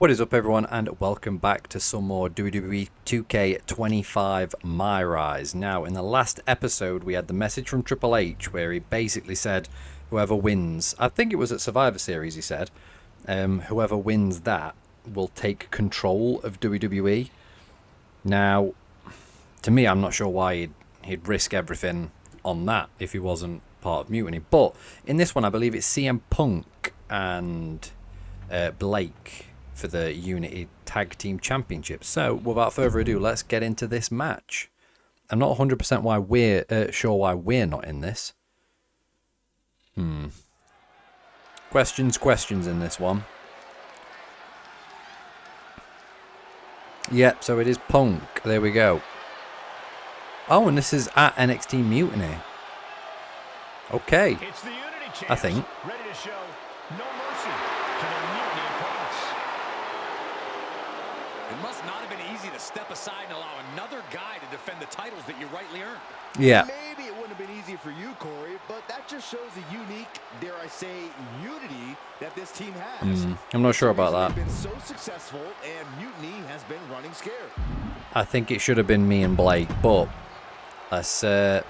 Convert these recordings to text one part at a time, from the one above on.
What is up, everyone, and welcome back to some more WWE 2K25 MyRise. Now, in the last episode, we had the message from Triple H where he basically said whoever wins, I think it was at Survivor Series, he said, whoever wins that will take control of WWE. Now, to me, I'm not sure why he'd risk everything on that if he wasn't part of Mutiny. But in this one, I believe it's CM Punk and Blake for the Unity Tag Team Championship. So, without further ado, let's get into this match. I'm not 100% sure why we're not in this. Questions in this one. Yep, so it is Punk. There we go. Oh, and this is at NXT Mutiny. Okay. I think. Ready to show no mercy to their Mutiny opponents. It must not have been easy to step aside and allow another guy to defend the titles that you rightly earned. Yeah. Maybe it wouldn't have been easy for you, Corey, but that just shows the unique, dare I say, unity that this team has. I'm not sure about that. They've been so successful, and Mutiny has been running scared. I think it should have been me and Blake, but let's get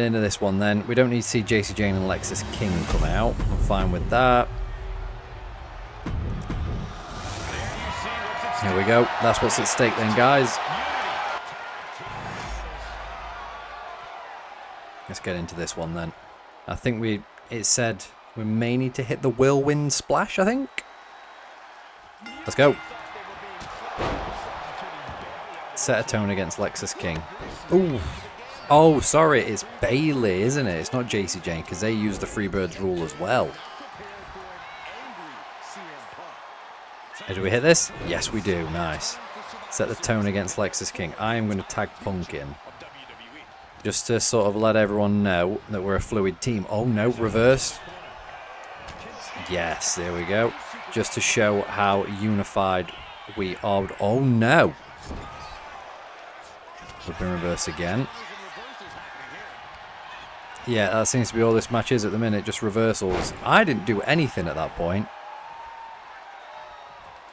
into this one then. We don't need to see JC Jane and Lexis King come out. I'm fine with that. Here we go. That's what's at stake then, guys. Let's get into this one then. I think it said we may need to hit the whirlwind splash, I think. Let's go. Set a tone against Lexis King. Ooh. Oh, sorry, it's Bailey, isn't it? It's not JC Jane, because they use the Freebirds rule as well. Hey, do we hit this? Yes, we do. Nice. Set the tone against Lexis King. I am going to tag Punk in, just to sort of let everyone know that we're a fluid team. Oh, no, reverse. Yes, there we go. Just to show how unified we are. Oh, no. We've been reversed again. Yeah, that seems to be all this match is at the minute, just reversals. I didn't do anything at that point.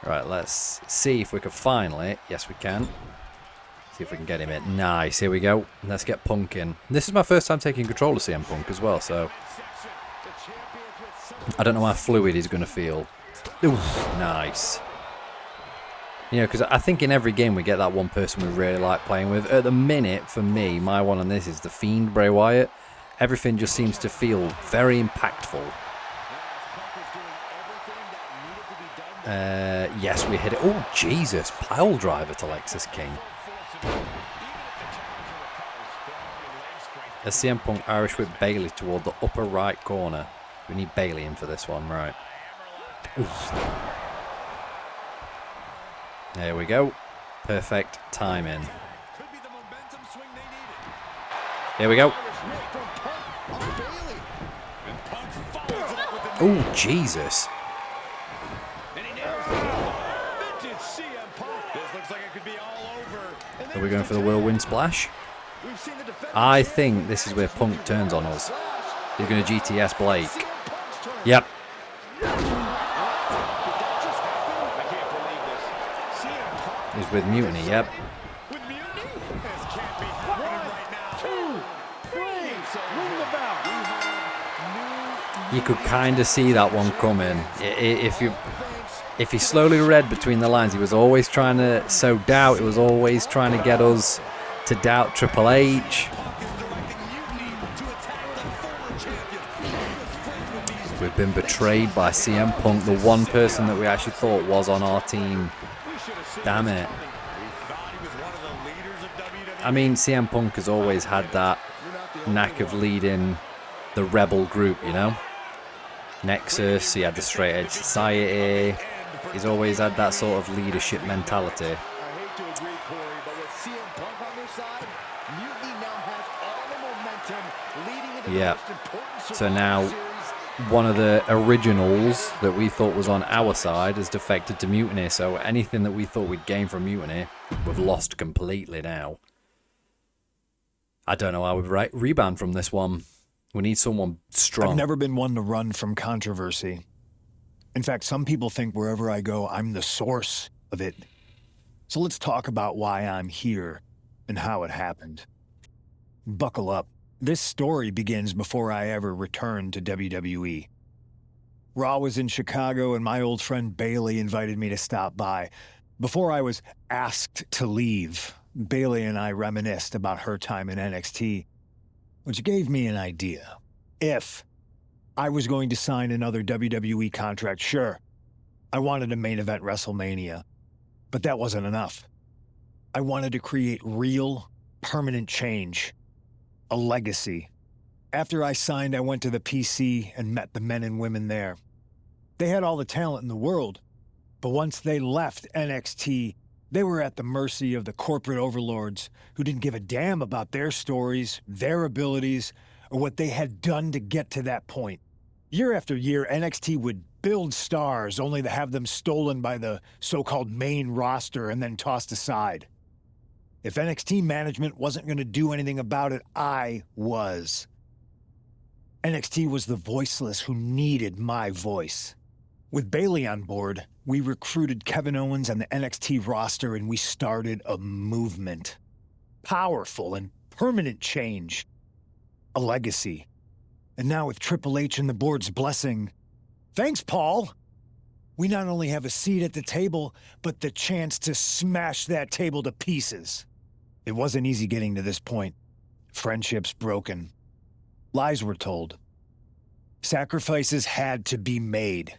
Right, let's see if we can finally... Yes, we can. See if we can get him in. Nice, here we go. Let's get Punk in. This is my first time taking control of CM Punk as well, so... I don't know how fluid he's going to feel. Ooh, nice. You know, because I think in every game we get that one person we really like playing with. At the minute, for me, my one on this is The Fiend, Bray Wyatt. Everything just seems to feel very impactful. Yes, we hit it. Oh, Jesus. Pile driver to Lexis King. A CM Punk Irish whip Bailey toward the upper right corner. We need Bailey in for this one, right. Oof. There we go. Perfect timing. Here we go. Oh, Jesus. Are we going for the whirlwind splash? I think this is where Punk turns on us. He's going to GTS Blake. Yep. He's with Mutiny, yep. You could kind of see that one coming. If he slowly read between the lines, he was always trying to sow doubt. It was always trying to get us to doubt Triple H. We've been betrayed by CM Punk, the one person that we actually thought was on our team. Damn it. I mean, CM Punk has always had that knack of leading the rebel group, you know? Nexus, he had the Straight Edge Society. He's always had that sort of leadership mentality. Yeah. So now, one of the originals that we thought was on our side has defected to Mutiny. So anything that we thought we'd gain from Mutiny, we've lost completely now. I don't know how we rebound from this one. We need someone strong. I've never been one to run from controversy. In fact, some people think wherever I go, I'm the source of it. So let's talk about why I'm here and how it happened. Buckle up. This story begins before I ever returned to WWE. Raw was in Chicago and my old friend Bailey invited me to stop by. Before I was asked to leave, Bailey and I reminisced about her time in NXT, which gave me an idea. If I was going to sign another WWE contract, sure, I wanted to main event WrestleMania, but that wasn't enough. I wanted to create real, permanent change, a legacy. After I signed, I went to the PC and met the men and women there. They had all the talent in the world, but once they left NXT, they were at the mercy of the corporate overlords who didn't give a damn about their stories, their abilities, or what they had done to get to that point. Year after year, NXT would build stars only to have them stolen by the so-called main roster and then tossed aside. If NXT management wasn't going to do anything about it, I was. NXT was the voiceless who needed my voice. With Bailey on board, we recruited Kevin Owens and the NXT roster and we started a movement. Powerful and permanent change. A legacy. And now with Triple H and the board's blessing, thanks, Paul! We not only have a seat at the table, but the chance to smash that table to pieces. It wasn't easy getting to this point. Friendships broken. Lies were told. Sacrifices had to be made.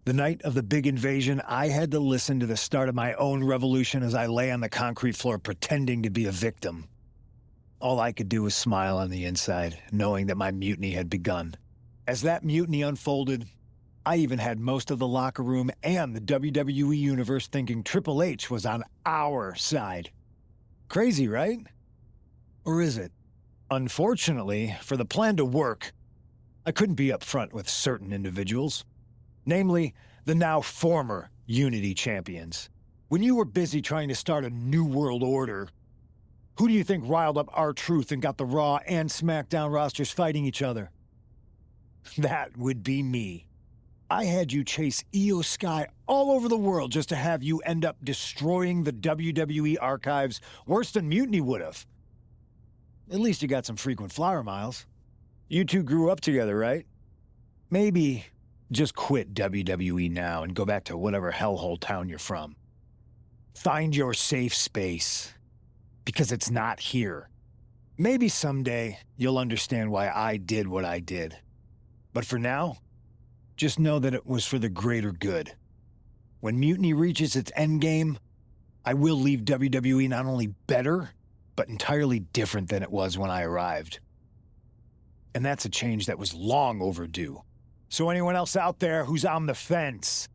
The night of the big invasion, I had to listen to the start of my own revolution as I lay on the concrete floor pretending to be a victim. All I could do was smile on the inside, knowing that my mutiny had begun. As that mutiny unfolded, I even had most of the locker room and the WWE Universe thinking Triple H was on our side. Crazy, right? Or is it? Unfortunately, for the plan to work, I couldn't be upfront with certain individuals. Namely, the now former Unity champions. When you were busy trying to start a new world order, who do you think riled up R-Truth and got the Raw and SmackDown rosters fighting each other? That would be me. I had you chase Io Sky all over the world just to have you end up destroying the WWE archives worse than Mutiny would have. At least you got some frequent flyer miles. You two grew up together, right? Maybe just quit WWE now and go back to whatever hellhole town you're from. Find your safe space, because it's not here. Maybe someday you'll understand why I did what I did. But for now, just know that it was for the greater good. When Mutiny reaches its endgame, I will leave WWE not only better, but entirely different than it was when I arrived. And that's a change that was long overdue. So anyone else out there who's on the fence,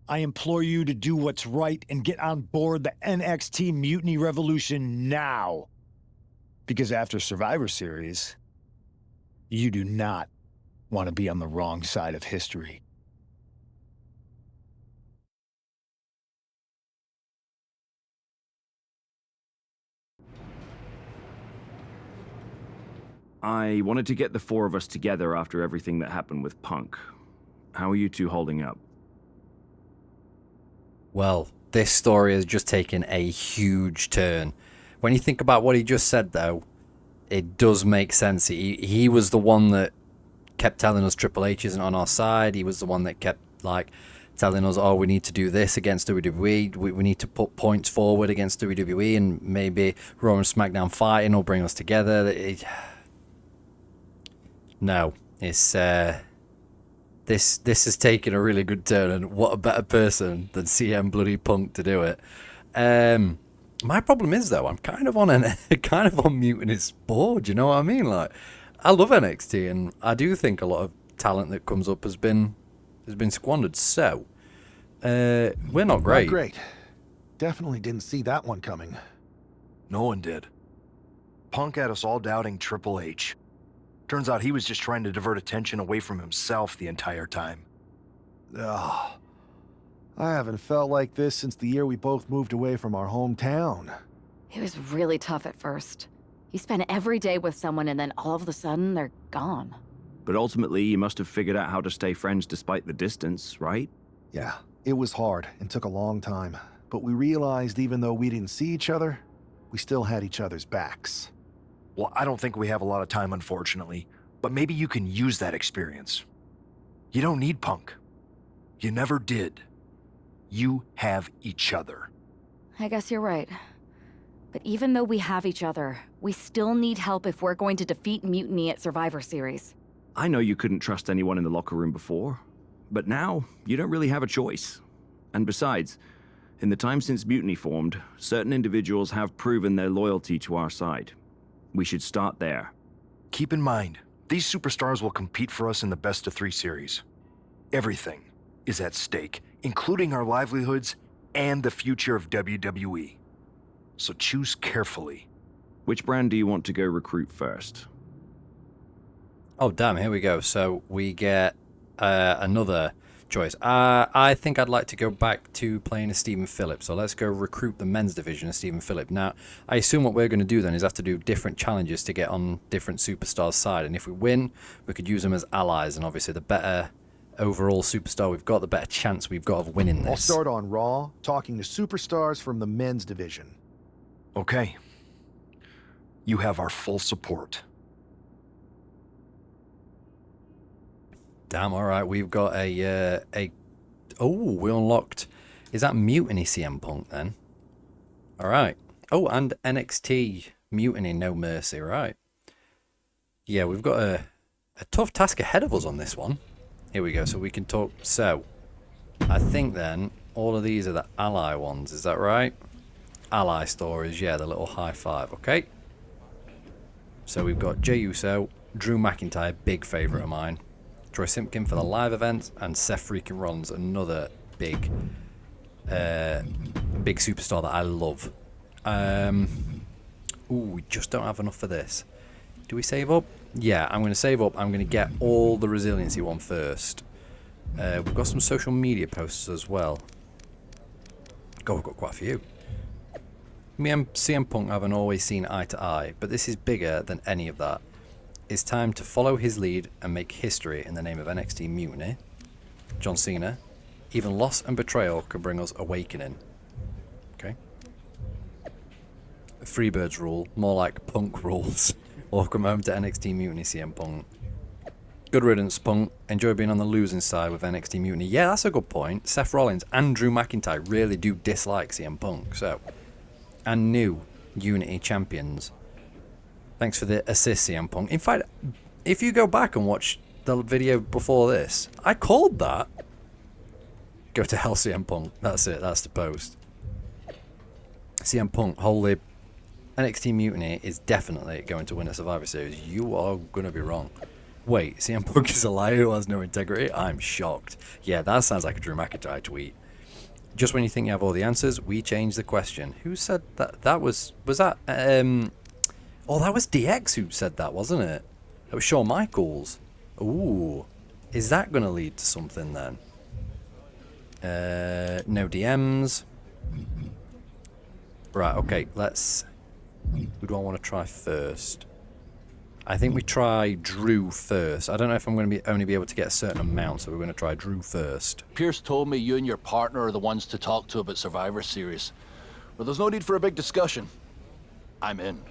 I implore you to do what's right and get on board the NXT Mutiny Revolution now. Because after Survivor Series, you do not want to be on the wrong side of history. I wanted to get the four of us together after everything that happened with Punk. How are you two holding up? Well, this story has just taken a huge turn. When you think about what he just said, though, it does make sense. He was the one that kept telling us Triple H isn't on our side. He was the one that kept, like, telling us, oh, we need to do this against WWE. We need to put points forward against WWE, and maybe Raw and SmackDown fighting will bring us together. No, it's this has taken a really good turn, and what a better person than CM bloody Punk to do it. My problem is, though, I'm kind of on Mutiny's board. You know what I mean? Like, I love NXT, and I do think a lot of talent that comes up has been squandered. So we're not great. Not great. Definitely didn't see that one coming. No one did. Punk had us all doubting Triple H. Turns out he was just trying to divert attention away from himself the entire time. Ugh. I haven't felt like this since the year we both moved away from our hometown. It was really tough at first. You spend every day with someone and then all of a sudden they're gone. But ultimately, you must have figured out how to stay friends despite the distance, right? Yeah, it was hard and took a long time. But we realized even though we didn't see each other, we still had each other's backs. Well, I don't think we have a lot of time, unfortunately, but maybe you can use that experience. You don't need Punk. You never did. You have each other. I guess you're right. But even though we have each other, we still need help if we're going to defeat Mutiny at Survivor Series. I know you couldn't trust anyone in the locker room before, but now you don't really have a choice. And besides, in the time since Mutiny formed, certain individuals have proven their loyalty to our side. We should start there. Keep in mind, these superstars will compete for us in the best-of-3 series. Everything is at stake, including our livelihoods and the future of WWE. So choose carefully. Which brand do you want to go recruit first? Oh, damn, here we go. So we get another choice. I think I'd like to go back to playing as Stephen Phillips. So let's go recruit the men's division as Stephen Phillips. Now, I assume what we're going to do then is have to do different challenges to get on different superstars' side. And if we win, we could use them as allies. And obviously, the better overall superstar we've got, the better chance we've got of winning this. I'll start on Raw, talking to superstars from the men's division. Okay. You have our full support. Damn, all right. We've got oh, we unlocked. Is that Mutiny CM Punk then? All right. Oh, and NXT Mutiny No Mercy, right. Yeah, we've got a tough task ahead of us on this one. Here we go, so we can talk. So, I think then all of these are the ally ones, is that right? Ally stories, yeah, the little high five, okay. So we've got Jey Uso, Drew McIntyre, big favourite of mine, Troy Simpkin for the live events, and Seth freaking Rollins, another big superstar that I love. Ooh, we just don't have enough for this. Do we save up? Yeah, I'm going to save up. I'm going to get all the resiliency one first. We've got some social media posts as well. God, we've got quite a few. Me and CM Punk haven't always seen eye to eye, but this is bigger than any of that. It's time to follow his lead and make history in the name of NXT Mutiny. John Cena. Even loss and betrayal can bring us awakening. Okay. Freebirds rule, more like Punk rules. Welcome home to NXT Mutiny, CM Punk. Good riddance, Punk. Enjoy being on the losing side with NXT Mutiny. Yeah, that's a good point. Seth Rollins and Drew McIntyre really do dislike CM Punk, so... And new Unity champions. Thanks for the assist, CM Punk. In fact, if you go back and watch the video before this, I called that. Go to hell, CM Punk. That's it. That's the post. CM Punk, holy... NXT Mutiny is definitely going to win a Survivor Series. You are going to be wrong. Wait, CM Punk is a liar who has no integrity? I'm shocked. Yeah, that sounds like a Drew McIntyre tweet. Just when you think you have all the answers, we change the question. Who said that? That was that... Oh, that was DX who said that, wasn't it? That was Shawn Michaels. Ooh. Is that going to lead to something then? No DMs. Right, okay, let's... Who do I want to try first? I think we try Drew first. I don't know if I'm going to only be able to get a certain amount, so we're going to try Drew first. Pierce told me you and your partner are the ones to talk to about Survivor Series. But there's no need for a big discussion. I'm in.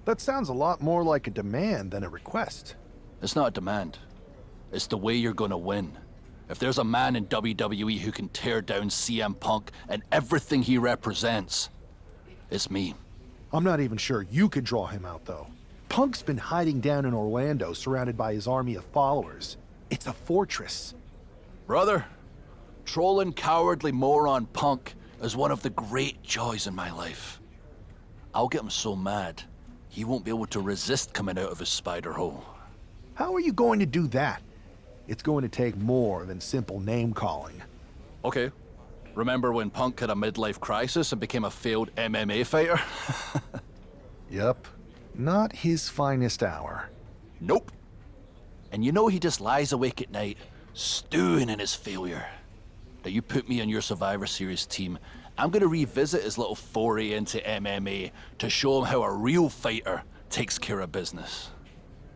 That sounds a lot more like a demand than a request. It's not a demand. It's the way you're gonna win. If there's a man in WWE who can tear down CM Punk and everything he represents, it's me. I'm not even sure you could draw him out, though. Punk's been hiding down in Orlando, surrounded by his army of followers. It's a fortress. Brother, trolling cowardly moron Punk is one of the great joys in my life. I'll get him so mad, he won't be able to resist coming out of his spider hole. How are you going to do that? It's going to take more than simple name-calling. Okay. Remember when Punk had a midlife crisis and became a failed MMA fighter? Yep. Not his finest hour. Nope. And you know he just lies awake at night, stewing in his failure. Now you put me on your Survivor Series team, I'm gonna revisit his little foray into MMA to show him how a real fighter takes care of business.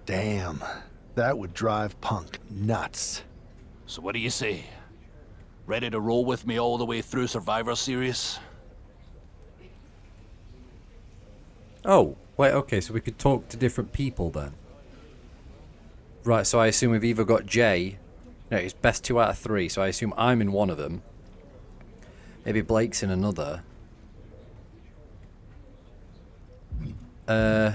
Damn. That would drive Punk nuts. So what do you say? Ready to roll with me all the way through Survivor Series? Oh, wait, okay, so we could talk to different people then. Right, so I assume we've either got Jay... No, it's best 2 out of 3, so I assume I'm in one of them. Maybe Blake's in another. I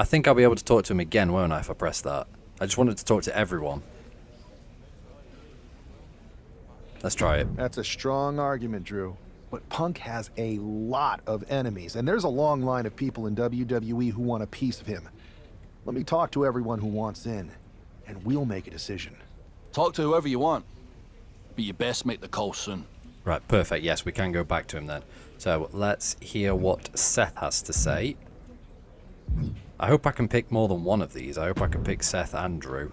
think I'll be able to talk to him again, won't I, if I press that? I just wanted to talk to everyone. Let's try it. That's a strong argument, Drew. But Punk has a lot of enemies, and there's a long line of people in WWE who want a piece of him. Let me talk to everyone who wants in, and we'll make a decision. Talk to whoever you want, but you best make the call soon. Right, perfect. Yes, we can go back to him then. So let's hear what Seth has to say. I hope I can pick more than one of these. I hope I can pick Seth and Drew.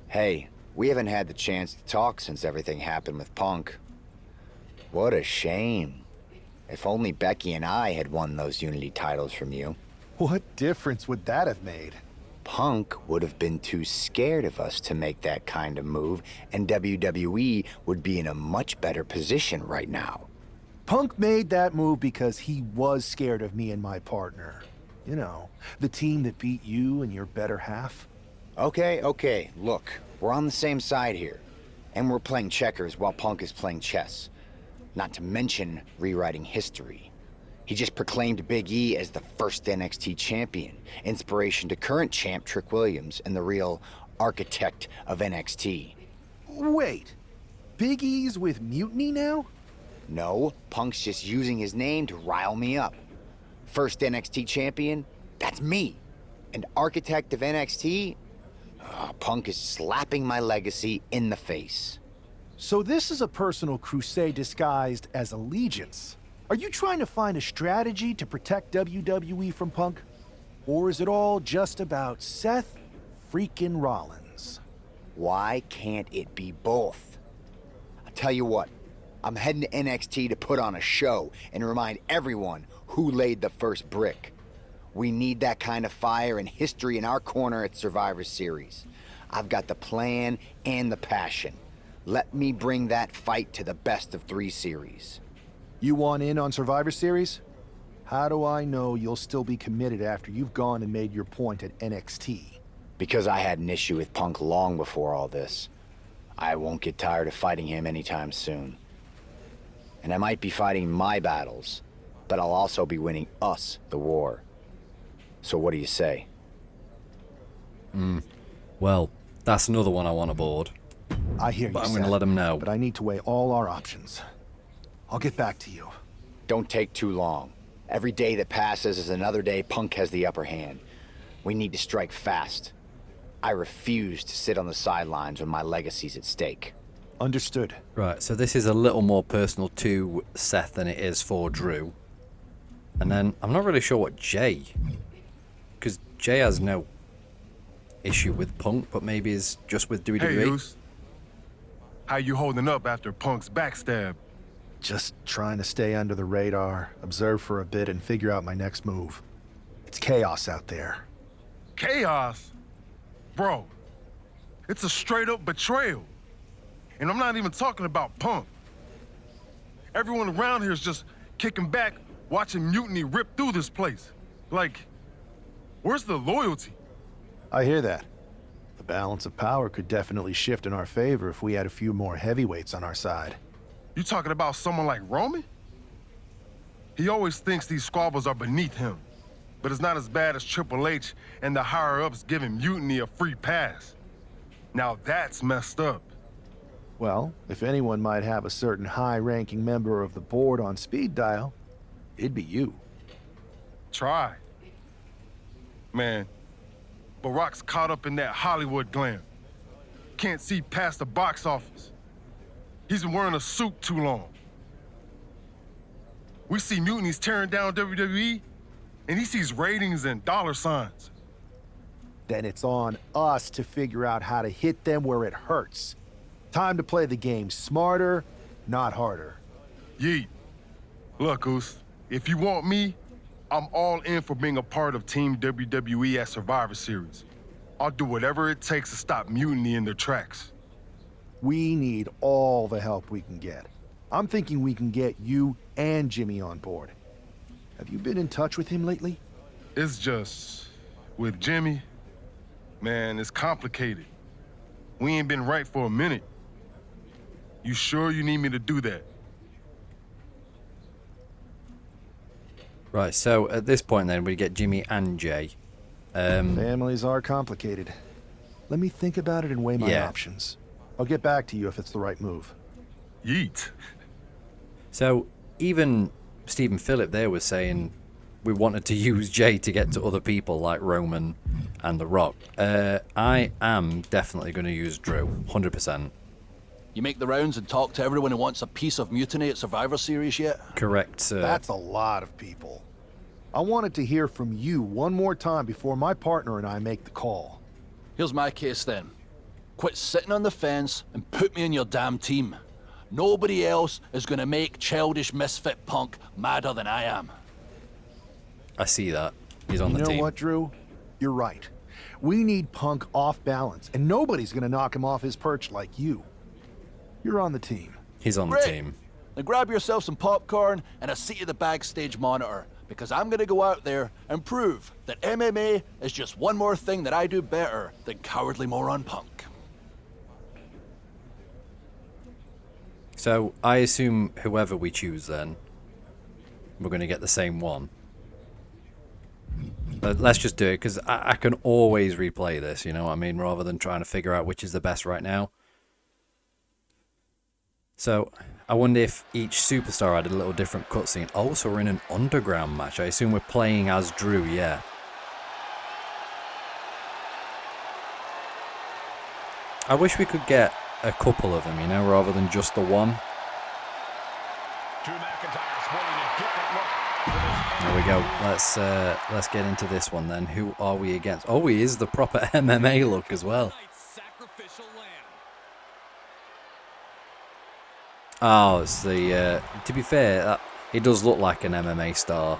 Hey, we haven't had the chance to talk since everything happened with Punk. What a shame. If only Becky and I had won those Unity titles from you. What difference would that have made? Punk would have been too scared of us to make that kind of move, and WWE would be in a much better position right now. Punk made that move because he was scared of me and my partner. You know, the team that beat you and your better half. Okay, look, we're on the same side here. And we're playing checkers while Punk is playing chess. Not to mention rewriting history. He just proclaimed Big E as the first NXT champion, inspiration to current champ Trick Williams and the real architect of NXT. Wait, Big E's with Mutiny now? No, Punk's just using his name to rile me up. First NXT champion? That's me. And architect of NXT? Punk is slapping my legacy in the face. So this is a personal crusade disguised as allegiance. Are you trying to find a strategy to protect WWE from Punk? Or is it all just about Seth freaking Rollins? Why can't it be both? I'll tell you what, I'm heading to NXT to put on a show and remind everyone who laid the first brick. We need that kind of fire and history in our corner at Survivor Series. I've got the plan and the passion. Let me bring that fight to the best of 3 series. You want in on Survivor Series? How do I know you'll still be committed after you've gone and made your point at NXT? Because I had an issue with Punk long before all this. I won't get tired of fighting him anytime soon. And I might be fighting my battles, but I'll also be winning us the war. So what do you say? Well, that's another one I want aboard. I hear you, But I'm going to Seth, let him know. but I need to weigh all our options. I'll get back to you. Don't take too long. Every day that passes is another day Punk has the upper hand. We need to strike fast. I refuse to sit on the sidelines when my legacy's at stake. Understood. Right, so this is a little more personal to Seth than it is for Drew. And then, I'm not really sure what Jay... Because Jay has no issue with Punk, but maybe is just with WWE. Hey, Deuce. How you holding up after Punk's backstab? Just trying to stay under the radar, observe for a bit, and figure out my next move. It's chaos out there. Chaos? Bro, it's a straight-up betrayal. And I'm not even talking about Punk. Everyone around here is just kicking back, watching Mutiny rip through this place. Like, where's the loyalty? I hear that. The balance of power could definitely shift in our favor if we had a few more heavyweights on our side. You talking about someone like Roman? He always thinks these squabbles are beneath him, but it's not as bad as Triple H and the higher-ups giving Mutiny a free pass. Now that's messed up. Well, if anyone might have a certain high-ranking member of the board on speed dial, it'd be you. Try. Man, Barack's caught up in that Hollywood glam. Can't see past the box office. He's been wearing a suit too long. We see Mutiny's tearing down WWE, and he sees ratings and dollar signs. Then it's on us to figure out how to hit them where it hurts. Time to play the game smarter, not harder. Yeet. Look, Goose, if you want me, I'm all in for being a part of Team WWE at Survivor Series. I'll do whatever it takes to stop Mutiny in their tracks. We need all the help we can get. I'm thinking we can get you and Jimmy on board. Have you been in touch with him lately? It's just, with Jimmy, man, it's complicated. We ain't been right for a minute. You sure you need me to do that? Right, so at this point then, we get Jimmy and Jay. Families are complicated. Let me think about it and weigh my options. I'll get back to you if it's the right move. Yeet. So even Stephen Phillip there was saying we wanted to use Jay to get to other people like Roman and The Rock. I am definitely going to use Drew, 100%. You make the rounds and talk to everyone who wants a piece of Mutiny at Survivor Series yet? Correct, sir. That's a lot of people. I wanted to hear from you one more time before my partner and I make the call. Here's my case then. Quit sitting on the fence and put me in your damn team. Nobody else is gonna make childish misfit Punk madder than I am. I see that. He's on the team. You know what, Drew? You're right. We need Punk off balance, and nobody's gonna knock him off his perch like you. You're on the team. He's on the team. Then grab yourself some popcorn and a seat at the backstage monitor, because I'm gonna go out there and prove that MMA is just one more thing that I do better than cowardly moron Punk. So I assume whoever we choose then, we're going to get the same one. But let's just do it, because I can always replay this, you know what I mean, rather than trying to figure out which is the best right now. So I wonder if each superstar had a little different cutscene. Oh, so we're in an underground match. I assume we're playing as Drew, yeah. I wish we could get a couple of them, you know, rather than just the one. There we go. Let's get into this one then. Who are we against? Oh, he is the proper MMA look as well. Oh, it's the. To be fair, he does look like an MMA star.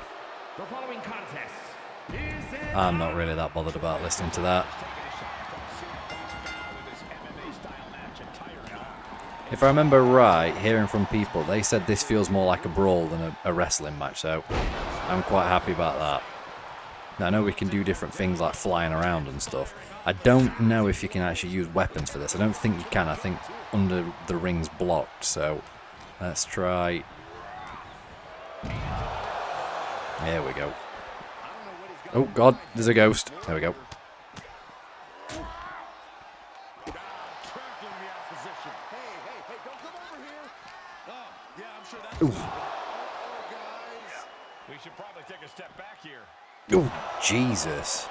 I'm not really that bothered about listening to that. If I remember right, hearing from people, they said this feels more like a brawl than a wrestling match, so I'm quite happy about that. Now, I know we can do different things like flying around and stuff. I don't know if you can actually use weapons for this. I don't think you can. I think under the ring's blocked, so let's try. There we go. Oh, God, there's a ghost. There we go. Ooh. We should probably take a step back here. Oh, Jesus.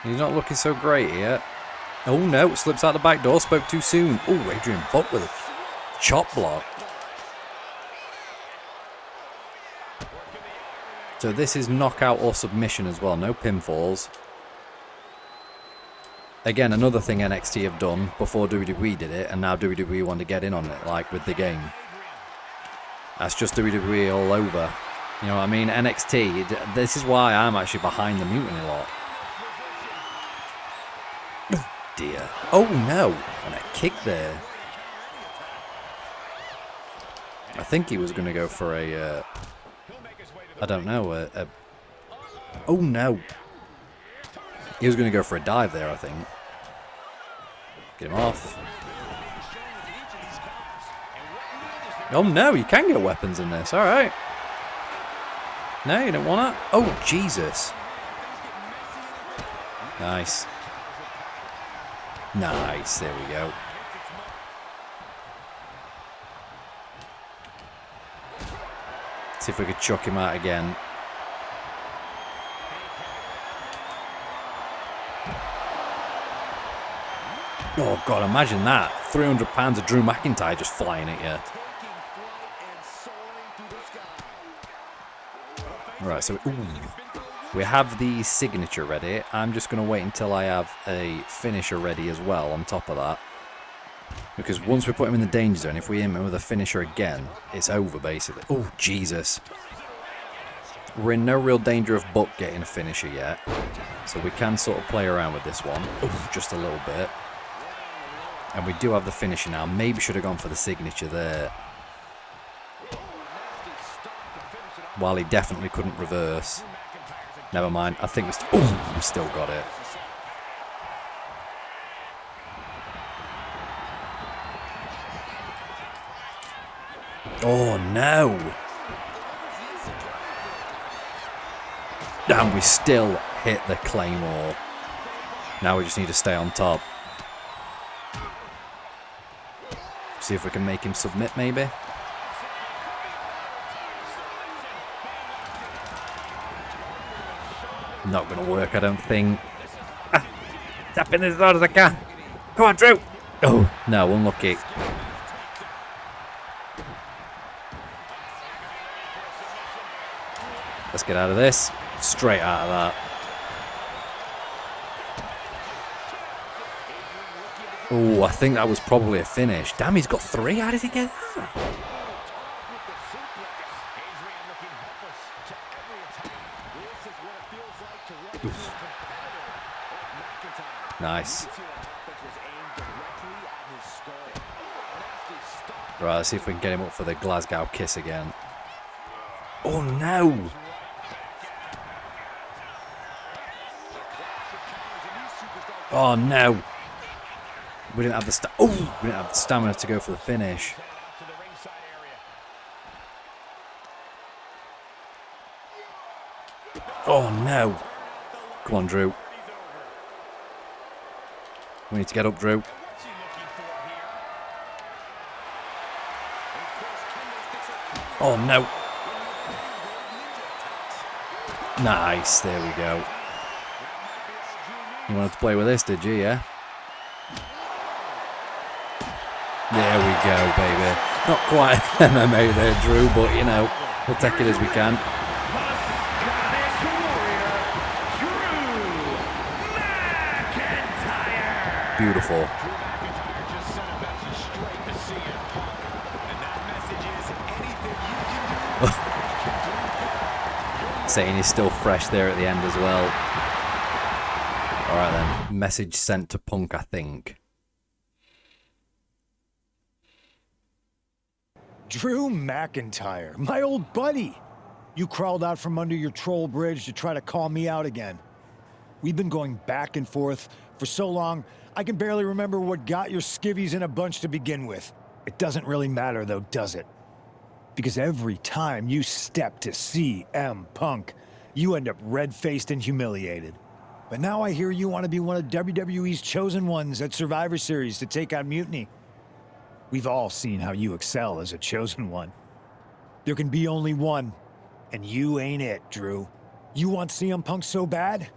He's not looking so great here. Oh, no. Slips out the back door. Spoke too soon. Oh, Adrian Buck with a chop block. So this is knockout or submission as well. No pinfalls. Again, another thing NXT have done before WWE did it, and now WWE want to get in on it, like with the game. That's just WWE all over. You know what I mean? NXT, this is why I'm actually behind the Mutiny lot. Oh, dear. Oh, no. And a kick there. I think he was going to go for a... I don't know. Oh, no. He was going to go for a dive there, I think. Get him off. Oh, no, you can get weapons in this. All right. No, you don't want that? Oh, Jesus. Nice. Nice. There we go. See if we could chuck him out again. Oh, God, imagine that. 300 pounds of Drew McIntyre just flying at you. Right, so we have the signature ready. I'm just going to wait until I have a finisher ready as well on top of that. Because once we put him in the danger zone, if we hit him with a finisher again, it's over, basically. Oh, Jesus. we're in no real danger of Buck getting a finisher yet. So we can sort of play around with this one. Oof, just a little bit. And we do have the finisher now. Maybe should have gone for the signature there. While he definitely couldn't reverse. Never mind. I think we still got it. Oh no! And we still hit the Claymore. Now we just need to stay on top. See if we can make him submit, maybe. Not going to work, I don't think. Tapping as hard as I can. Come on, Drew. Oh, no, unlucky. Let's get out of this. Straight out of that. Oh, I think that was probably a finish. Damn, he's got 3. How did he get that? Oof. Nice. Right, let's see if we can get him up for the Glasgow kiss again. Oh no! Oh no! We didn't have the we didn't have the stamina to go for the finish. Oh no! Come on, Drew. We need to get up, Drew. Oh no! Nice, there we go. You wanted to play with this, did you, yeah? There we go, baby. Not quite MMA there, Drew, but, you know, we'll take it as we can. Beautiful. Saying he's still fresh there at the end as well. Alright then, message sent to Punk, I think. Drew McIntyre, my old buddy. You crawled out from under your troll bridge to try to call me out again. We've been going back and forth for so long, I can barely remember what got your skivvies in a bunch to begin with. It doesn't really matter though, does it? Because every time you step to CM Punk, you end up red-faced and humiliated. But now I hear you want to be one of WWE's chosen ones at Survivor Series to take on Mutiny. We've all seen how you excel as a chosen one. There can be only one, and you ain't it, Drew. You want CM Punk so bad?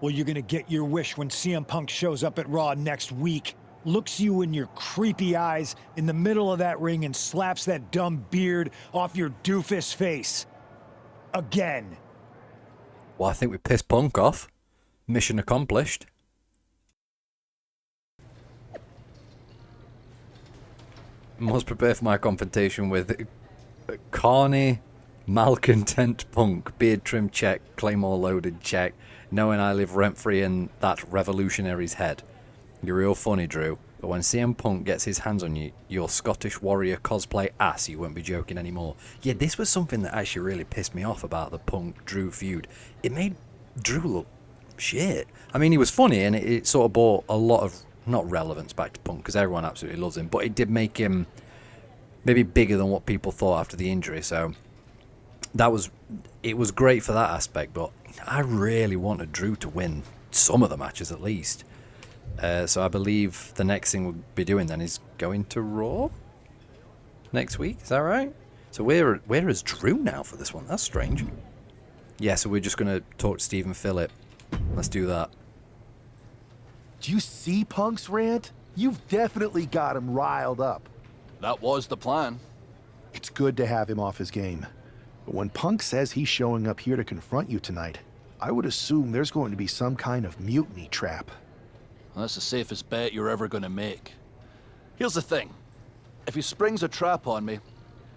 Well, you're gonna get your wish when CM Punk shows up at Raw next week, looks you in your creepy eyes in the middle of that ring and slaps that dumb beard off your doofus face. Again. Well, I think we pissed Punk off. Mission accomplished. Must prepare for my confrontation with Carney, malcontent Punk. Beard trim check, claymore loaded check. Knowing I live rent-free in that revolutionary's head. You're real funny, Drew. But when CM Punk gets his hands on you, your Scottish warrior cosplay ass, you won't be joking anymore. Yeah, this was something that actually really pissed me off about the Punk-Drew feud. It made Drew look shit. I mean, he was funny, and it sort of brought a lot of, not relevance back to Punk, because everyone absolutely loves him, but it did make him maybe bigger than what people thought after the injury, so it was great for that aspect, but I really wanted Drew to win some of the matches at least. So I believe the next thing we'll be doing then is going to Raw next week. Is that right? So where is Drew now for this one? That's strange. Yeah, so we're just going to talk to Stephen Phillip. Let's do that. Do you see Punk's rant? You've definitely got him riled up. That was the plan. It's good to have him off his game. But when Punk says he's showing up here to confront you tonight, I would assume there's going to be some kind of mutiny trap. That's the safest bet you're ever going to make. Here's the thing. If he springs a trap on me,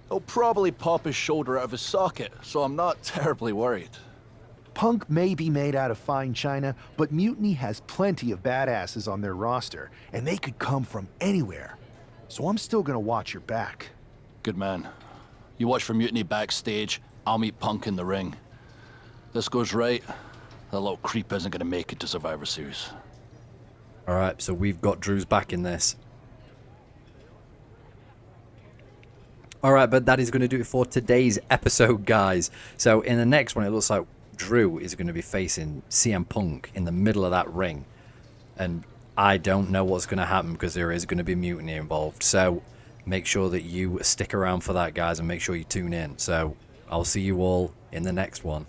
He'll probably pop his shoulder out of his socket, so I'm not terribly worried. Punk may be made out of fine china, but Mutiny has plenty of badasses on their roster, and they could come from anywhere. So I'm still gonna watch your back. Good man. You watch for Mutiny backstage, I'll meet Punk in the ring. This goes right, that little creep isn't gonna make it to Survivor Series. Alright, so we've got Drew's back in this. Alright, but that is going to do it for today's episode, guys. So in the next one, it looks like Drew is going to be facing CM Punk in the middle of that ring. And I don't know what's going to happen because there is going to be Mutiny involved. So make sure that you stick around for that, guys, and make sure you tune in. So I'll see you all in the next one.